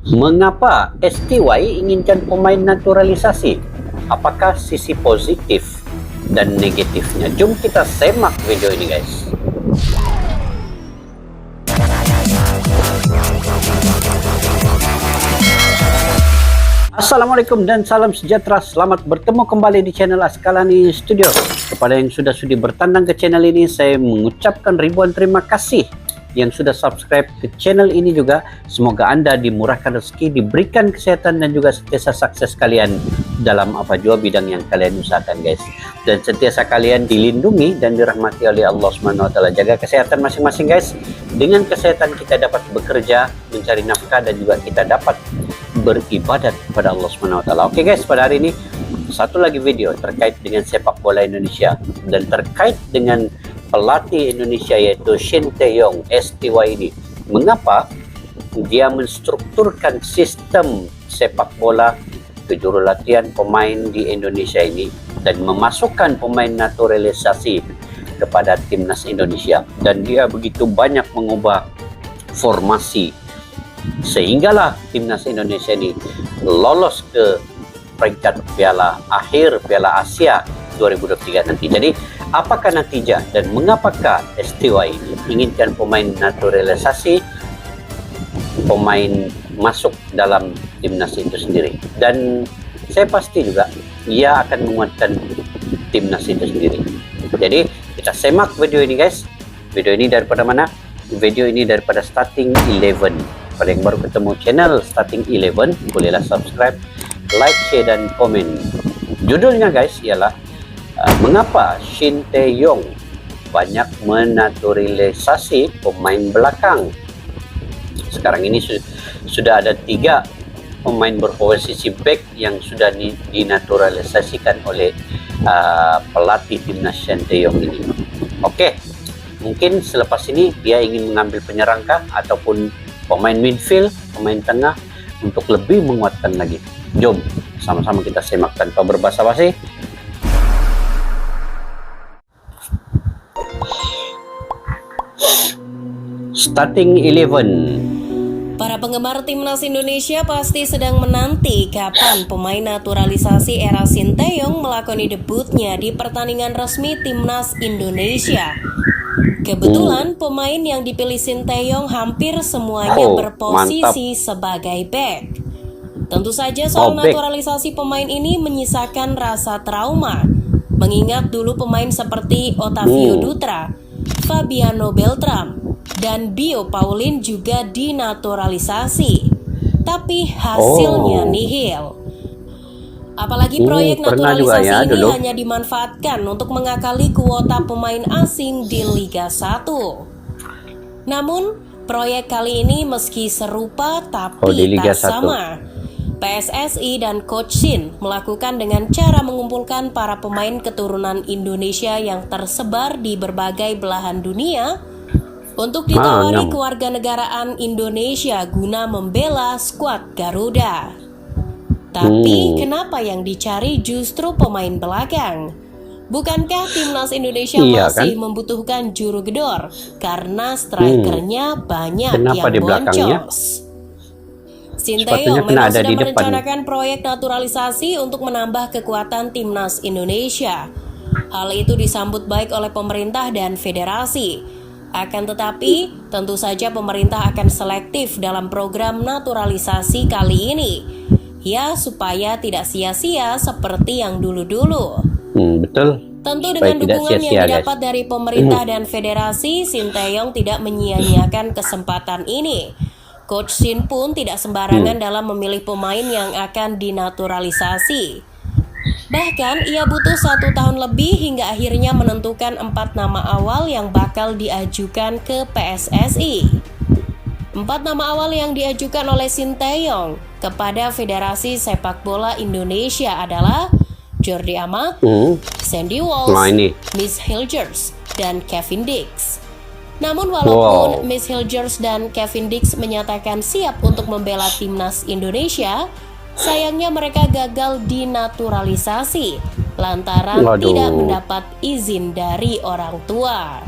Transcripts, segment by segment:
Mengapa STY inginkan pemain naturalisasi? Apakah sisi positif dan negatifnya? Jom kita semak video ini, guys. Assalamualaikum dan salam sejahtera. Selamat bertemu kembali di channel Askalani Studio. Kepada yang sudah sudi bertandang ke channel ini, saya mengucapkan ribuan terima kasih. Yang sudah subscribe ke channel ini juga, semoga Anda dimurahkan rezeki, diberikan kesehatan dan juga sentiasa sukses kalian dalam apa jua bidang yang kalian usahakan, guys. Dan sentiasa kalian dilindungi dan dirahmati oleh Allah SWT. Jaga kesehatan masing-masing, guys. Dengan kesehatan kita dapat bekerja, mencari nafkah, dan juga kita dapat beribadat kepada Allah SWT. Oke, guys, pada hari ini satu lagi video terkait dengan sepak bola Indonesia dan terkait dengan pelatih Indonesia yaitu Shin Tae-yong STY ini. Mengapa dia menstrukturkan sistem sepak bola kejurulatihan pemain di Indonesia ini dan memasukkan pemain naturalisasi kepada timnas Indonesia, dan dia begitu banyak mengubah formasi sehinggalah timnas Indonesia ini lolos ke peringkat Piala Asia 2023 nanti. Jadi apakah natijah dan mengapakah STY ini inginkan pemain naturalisasi, pemain masuk dalam timnas itu sendiri? Dan saya pasti juga ia akan menguatkan timnas itu sendiri. Jadi kita semak video ini, guys. Video ini daripada mana? Video ini daripada Starting 11. Pada yang baru ketemu channel Starting 11, bolehlah subscribe, like, share, dan komen. Judulnya, guys, ialah mengapa Shin Tae-yong banyak menaturalisasi pemain belakang. Sekarang ini sudah ada 3 pemain berposisi back yang sudah dinaturalisasikan oleh pelatih timnas Shin Tae-yong ini. Oke, mungkin selepas ini dia ingin mengambil penyerang kah, ataupun pemain midfield, pemain tengah, untuk lebih menguatkan lagi. Jom sama-sama kita semak tanpa berbasa-basi. Starting 11. Para penggemar timnas Indonesia pasti sedang menanti kapan pemain naturalisasi era Shin Tae-yong melakoni debutnya di pertandingan resmi timnas Indonesia. Kebetulan pemain yang dipilih Shin Tae-yong hampir semuanya berposisi sebagai back. Tentu saja soal naturalisasi pemain ini menyisakan rasa trauma, mengingat dulu pemain seperti Otavio Dutra, Fabiano Beltram, dan Bio Pauline juga dinaturalisasi, tapi hasilnya nihil. Apalagi proyek naturalisasi ini hanya dimanfaatkan untuk mengakali kuota pemain asing di Liga 1. Namun, proyek kali ini meski serupa tapi tak sama. PSSI dan Coach Shin melakukan dengan cara mengumpulkan para pemain keturunan Indonesia yang tersebar di berbagai belahan dunia untuk ditawari kewarganegaraan Indonesia guna membela skuad Garuda. Tapi kenapa yang dicari justru pemain belakang? Bukankah timnas Indonesia masih membutuhkan juru gedor karena strikernya banyak yang boncos? Shin Tae-yong memang sudah merencanakan proyek naturalisasi untuk menambah kekuatan timnas Indonesia. Hal itu disambut baik oleh pemerintah dan federasi. Akan tetapi, tentu saja pemerintah akan selektif dalam program naturalisasi kali ini. Ya, supaya tidak sia-sia seperti yang dulu-dulu. Betul. Tentu dengan dukungan yang didapat dari pemerintah dan federasi, Shin Tae-yong tidak menyia-nyiakan kesempatan ini. Coach Shin pun tidak sembarangan dalam memilih pemain yang akan dinaturalisasi. Bahkan ia butuh 1 tahun lebih hingga akhirnya menentukan 4 nama awal yang bakal diajukan ke PSSI. 4 nama awal yang diajukan oleh Shin Tae-yong kepada Federasi Sepak Bola Indonesia adalah Jordi Amat, Sandy Walsh, Miss Hilgers, dan Kevin Dix. Namun walaupun Miss Hilgers dan Kevin Dix menyatakan siap untuk membela timnas Indonesia, sayangnya mereka gagal dinaturalisasi lantaran tidak mendapat izin dari orang tua.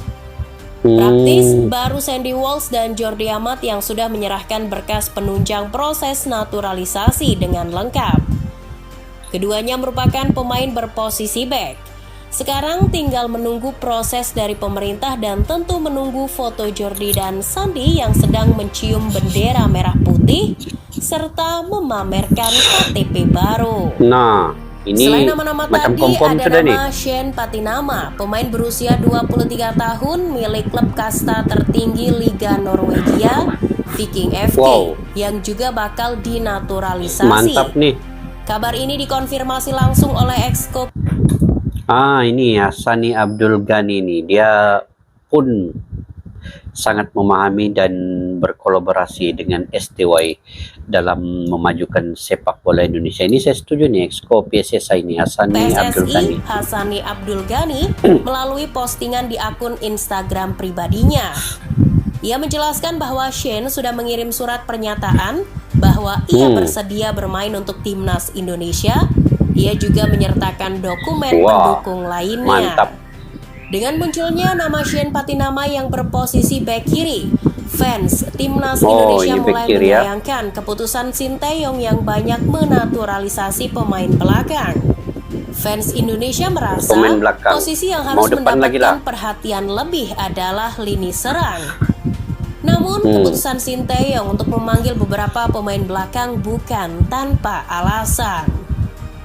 Praktis, baru Sandy Walsh dan Jordi Amat yang sudah menyerahkan berkas penunjang proses naturalisasi dengan lengkap. Keduanya merupakan pemain berposisi back. Sekarang tinggal menunggu proses dari pemerintah dan tentu menunggu foto Jordi dan Sandy yang sedang mencium bendera merah putih serta memamerkan KTP baru. Nah, ini Selain nama-nama macam tadi, kompom ada sudah nih. nama Shane Patinama, pemain berusia 23 tahun milik klub kasta tertinggi Liga Norwegia, Viking FK, Wow. yang juga bakal dinaturalisasi. Mantap nih. Kabar ini dikonfirmasi langsung oleh ex-Kop Ini Hassani Abdul Ghani nih. Dia pun sangat memahami dan berkolaborasi dengan STY dalam memajukan sepak bola Indonesia. Ini saya setuju nih, Exco PSSI ini Hassani Abdul Ghani. PSSI Hassani Abdul Ghani melalui postingan di akun Instagram pribadinya. Ia menjelaskan bahwa Shane sudah mengirim surat pernyataan bahwa ia bersedia bermain untuk timnas Indonesia. Ia juga menyertakan dokumen pendukung lainnya. Mantap. Dengan munculnya nama Shane Patinama yang berposisi bek kiri, fans timnas Indonesia ini mulai back kiri ya. menyayangkan keputusan Sinteyong yang banyak menaturalisasi pemain belakang. Fans Indonesia merasa Pemain belakang. posisi yang Mau harus depan lagi lah. mendapatkan perhatian lebih adalah lini serang. Namun keputusan Sinteyong untuk memanggil beberapa pemain belakang bukan tanpa alasan.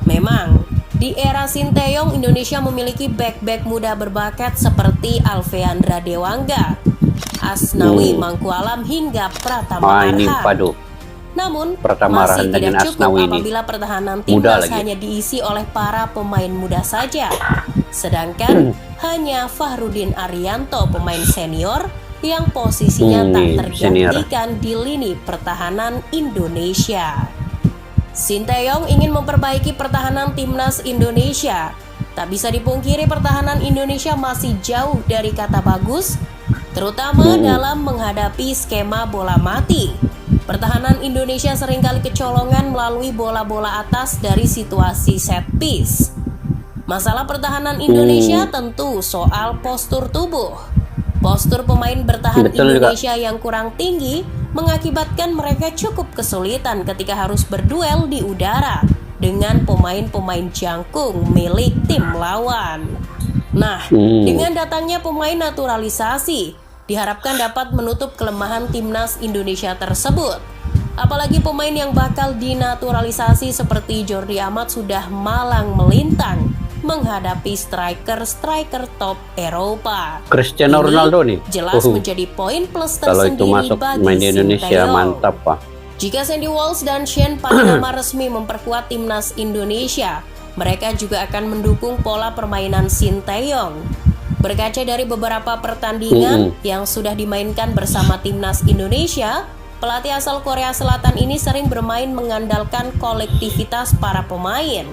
Memang, di era Sinteyong, Indonesia memiliki bek-bek muda berbakat seperti Alveandra Dewangga, Asnawi Mangkualam hingga Pratama Ini Arhan. padu. Namun, Pratama masih Arhan dengan tidak cukup Asnawi ini. apabila pertahanan Muda timnas lagi. hanya diisi oleh para pemain muda saja. Sedangkan hanya Fahrudin Arianto, pemain senior, yang posisinya tak senior. tergantikan di lini pertahanan Indonesia. Sinteyong ingin memperbaiki pertahanan timnas Indonesia. Tak bisa dipungkiri pertahanan Indonesia masih jauh dari kata bagus, terutama dalam menghadapi skema bola mati. Pertahanan Indonesia seringkali kecolongan melalui bola-bola atas dari situasi set piece. Masalah pertahanan Indonesia tentu soal postur tubuh. Postur pemain bertahan Betul Indonesia yang kurang tinggi mengakibatkan mereka cukup kesulitan ketika harus berduel di udara dengan pemain-pemain jangkung milik tim lawan. Nah, dengan datangnya pemain naturalisasi, diharapkan dapat menutup kelemahan timnas Indonesia tersebut. Apalagi pemain yang bakal dinaturalisasi seperti Jordi Amat sudah malang melintang menghadapi striker-striker top Eropa. Cristiano Ini Ronaldo nih. jelas menjadi poin plus Kalau itu tersendiri masuk bagi main di Indonesia Sinteyong. mantap, Pak. Jika Sandy Walsh dan Shane Patinama resmi memperkuat timnas Indonesia, mereka juga akan mendukung pola permainan Sinteyong. Berkaca dari beberapa pertandingan yang sudah dimainkan bersama timnas Indonesia, pelatih asal Korea Selatan ini sering bermain mengandalkan kolektivitas para pemain.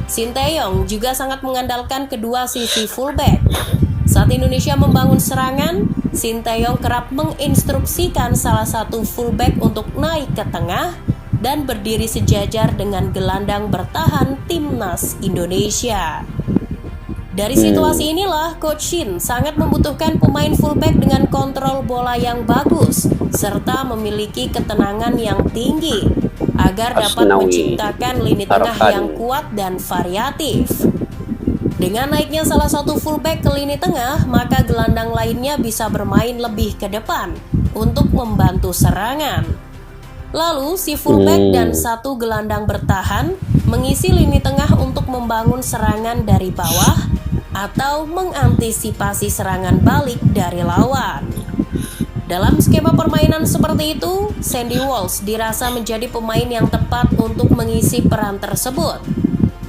Sinteyong juga sangat mengandalkan kedua sisi fullback. Saat Indonesia membangun serangan, Sinteyong kerap menginstruksikan salah satu fullback untuk naik ke tengah dan berdiri sejajar dengan gelandang bertahan timnas Indonesia. Dari situasi inilah Coach Shin sangat membutuhkan pemain fullback dengan kontrol bola yang bagus serta memiliki ketenangan yang tinggi agar dapat Asnawi menciptakan lini tengah Arhan. yang kuat dan variatif. Dengan naiknya salah satu fullback ke lini tengah, maka gelandang lainnya bisa bermain lebih ke depan untuk membantu serangan. Lalu si fullback dan satu gelandang bertahan mengisi lini tengah untuk membangun serangan dari bawah atau mengantisipasi serangan balik dari lawan. Dalam skema permainan seperti itu, Sandy Walsh dirasa menjadi pemain yang tepat untuk mengisi peran tersebut.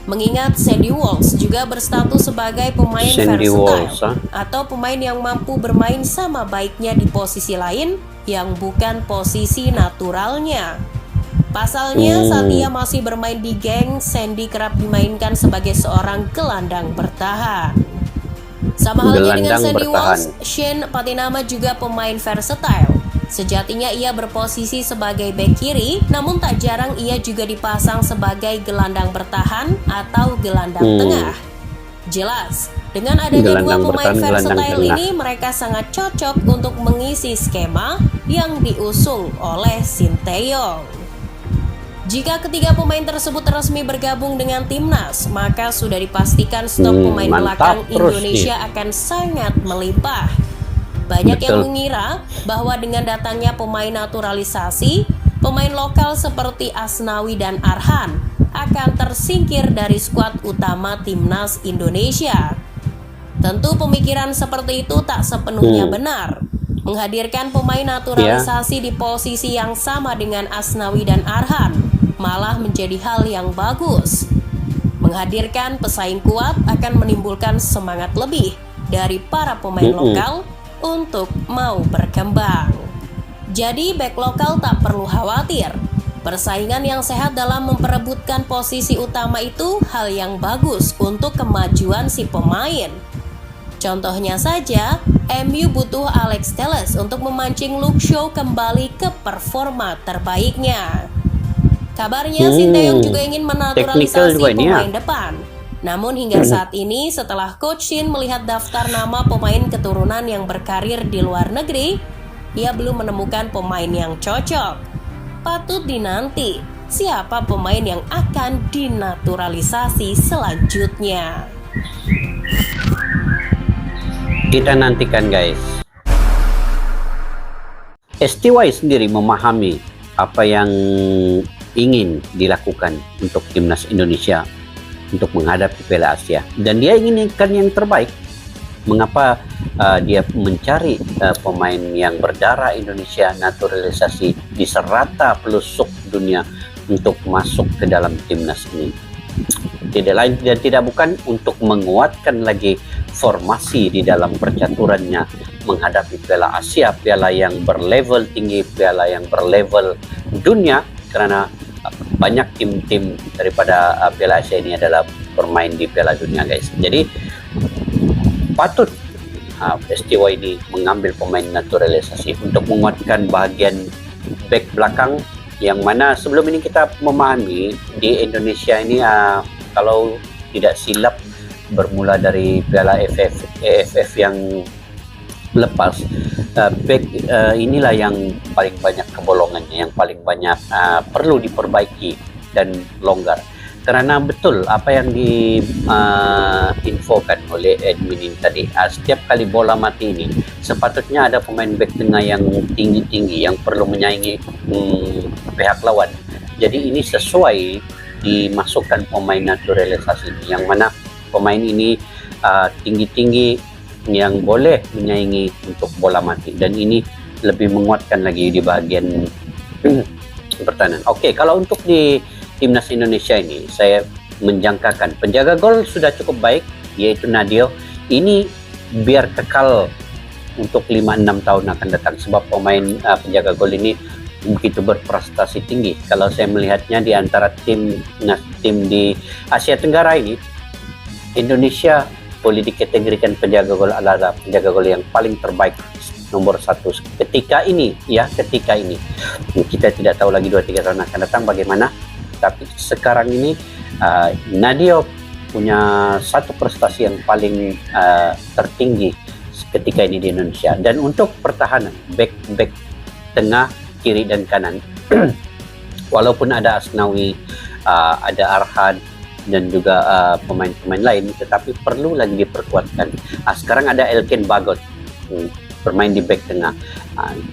Mengingat Sandy Walsh juga berstatus sebagai pemain Sandy versatile Walsh, atau pemain yang mampu bermain sama baiknya di posisi lain yang bukan posisi naturalnya. Pasalnya, saat ia masih bermain di Genk, Sandy kerap dimainkan sebagai seorang gelandang bertahan. Sama halnya dengan Gelandang Sandy bertahan. Walsh, Shane Patinama juga pemain versatile. Sejatinya ia berposisi sebagai bek kiri, namun tak jarang ia juga dipasang sebagai gelandang bertahan atau gelandang tengah. Jelas, Dengan adanya dua Gelandang pemain bertahan, gelandang versatile tengah. ini, mereka sangat cocok untuk mengisi skema yang diusung oleh Sinteyong. Jika ketiga pemain tersebut resmi bergabung dengan timnas, maka sudah dipastikan stok pemain Mantap belakang terus Indonesia nih. akan sangat melimpah. Banyak yang Betul. mengira bahwa dengan datangnya pemain naturalisasi, pemain lokal seperti Asnawi dan Arhan akan tersingkir dari skuad utama timnas Indonesia. Tentu pemikiran seperti itu tak sepenuhnya benar. Menghadirkan pemain naturalisasi di posisi yang sama dengan Asnawi dan Arhan malah menjadi hal yang bagus. Menghadirkan pesaing kuat akan menimbulkan semangat lebih dari para pemain lokal untuk mau berkembang. Jadi bek lokal tak perlu khawatir. Persaingan yang sehat dalam memperebutkan posisi utama itu hal yang bagus untuk kemajuan si pemain. Contohnya saja, MU butuh Alex Telles untuk memancing Luke Shaw kembali ke performa terbaiknya. Kabarnya Sinteyong juga ingin menaturalisasi Technical juga ini ya. pemain depan. Namun hingga saat ini setelah Coach Shin melihat daftar nama pemain keturunan yang berkarir di luar negeri, ia belum menemukan pemain yang cocok. Patut dinanti siapa pemain yang akan dinaturalisasi selanjutnya. Kita nantikan guys. STY sendiri memahami apa yang ingin dilakukan untuk timnas Indonesia untuk menghadapi Piala Asia, dan dia inginkan yang terbaik. Mengapa dia mencari pemain yang berdarah Indonesia naturalisasi di serata pelosok dunia untuk masuk ke dalam timnas ini? Tidak lain dan tidak bukan untuk menguatkan lagi formasi di dalam percaturannya menghadapi Piala Asia, piala yang berlevel tinggi, piala yang berlevel dunia, karena banyak tim-tim daripada Piala Asia ini adalah bermain di Piala Dunia guys. Jadi patut STY ini mengambil pemain naturalisasi untuk menguatkan bahagian back belakang, yang mana sebelum ini kita memahami di Indonesia ini kalau tidak silap bermula dari Piala AFF yang lepas, back inilah yang paling banyak kebolongannya, yang paling banyak perlu diperbaiki dan longgar. Karena betul apa yang diinfokan oleh admin ini tadi, setiap kali bola mati ini sepatutnya ada pemain back tengah yang tinggi-tinggi yang perlu menyaingi pihak lawan. Jadi ini sesuai dimasukkan pemain naturalisasi ini, yang mana pemain ini tinggi-tinggi yang boleh menyaingi untuk bola mati, dan ini lebih menguatkan lagi di bagian pertahanan. Oke, kalau untuk di timnas Indonesia ini saya menjangkakan penjaga gol sudah cukup baik, yaitu Nadio. Ini biar kekal untuk 5-6 tahun akan datang, sebab pemain penjaga gol ini begitu berprestasi tinggi. Kalau saya melihatnya di antara tim di Asia Tenggara ini, Indonesia boleh dikategorikan penjaga gol adalah penjaga gol yang paling terbaik, nomor 1 ketika ini ya. Ketika ini kita tidak tahu lagi 2-3 tahun akan datang bagaimana, tapi sekarang ini Nadio punya satu prestasi yang paling tertinggi ketika ini di Indonesia. Dan untuk pertahanan back tengah, kiri dan kanan walaupun ada Asnawi, ada Arhan dan juga pemain-pemain lain, tetapi perlu lagi diperkuatkan. Sekarang ada Elkin Bagot bermain di back tengah.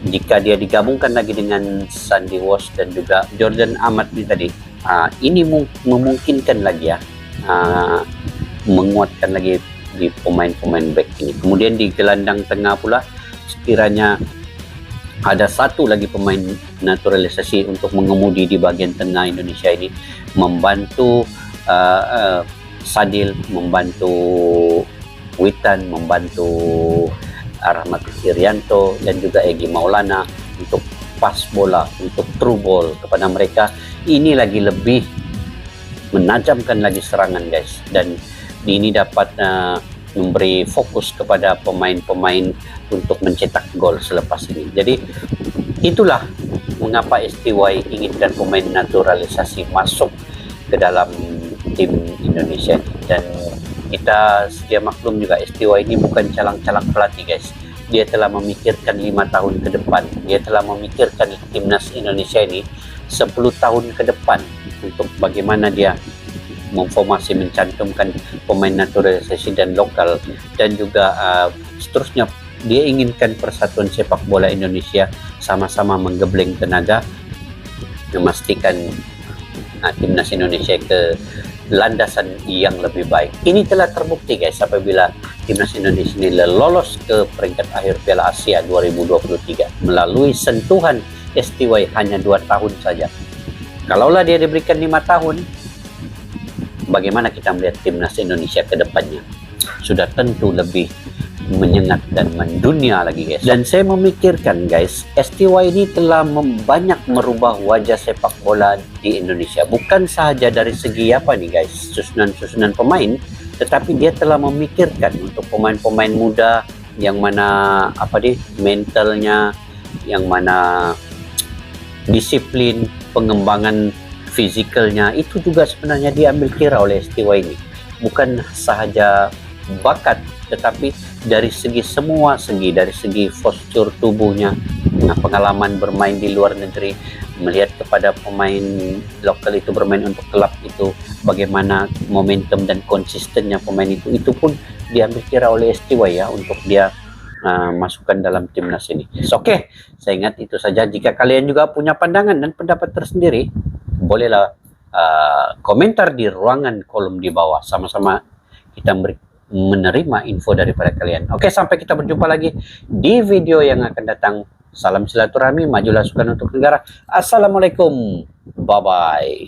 Jika dia digabungkan lagi dengan Sandy Walsh dan juga Jordan Amat ini tadi, ini memungkinkan lagi ya menguatkan lagi di pemain-pemain back ini. Kemudian di gelandang tengah pula, sekiranya ada satu lagi pemain naturalisasi untuk mengemudi di bagian tengah Indonesia ini, membantu Sadil, membantu Witan, membantu Rahmat Irianto dan juga Egy Maulana untuk pas bola, untuk true ball kepada mereka. Ini lagi lebih menajamkan lagi serangan guys, dan ini dapat memberi fokus kepada pemain-pemain untuk mencetak gol selepas ini. Jadi itulah mengapa STY inginkan pemain naturalisasi masuk ke dalam tim Indonesia ini. Dan Kita sedia maklum juga STY ini bukan calang-calang pelatih guys. Dia telah memikirkan 5 tahun ke depan. Dia telah memikirkan timnas Indonesia ini 10 tahun ke depan untuk bagaimana dia memformasi, mencantumkan pemain naturalisasi dan lokal, dan juga seterusnya. Dia inginkan persatuan sepak bola Indonesia sama-sama menggebleng tenaga memastikan timnas Indonesia ke landasan yang lebih baik. Ini telah terbukti guys apabila timnas Indonesia ini lolos ke peringkat akhir Piala Asia 2023 melalui sentuhan STY hanya 2 tahun saja. Kalaulah dia diberikan 5 tahun, bagaimana kita melihat timnas Indonesia ke depannya? Sudah tentu lebih menyengat dan mendunia lagi guys. Dan saya memikirkan guys, STY ini telah banyak merubah wajah sepak bola di Indonesia. Bukan sahaja dari segi apa nih guys, susunan pemain, tetapi dia telah memikirkan untuk pemain-pemain muda yang mana mentalnya, yang mana disiplin, pengembangan fisikalnya itu juga sebenarnya diambil kira oleh STY ini. Bukan sahaja bakat, tetapi dari segi semua segi, dari segi postur tubuhnya, pengalaman bermain di luar negeri, melihat kepada pemain lokal itu bermain untuk klub itu, bagaimana momentum dan konsistennya pemain itu pun diambil kira oleh STY ya untuk dia masukkan dalam timnas ini. Oke, saya ingat itu saja. Jika kalian juga punya pandangan dan pendapat tersendiri, bolehlah komentar di ruangan kolom di bawah. Sama-sama kita menerima info daripada kalian. Oke, sampai kita berjumpa lagi di video yang akan datang. Salam silaturahmi, majulah sukan untuk negara. Assalamualaikum, bye bye.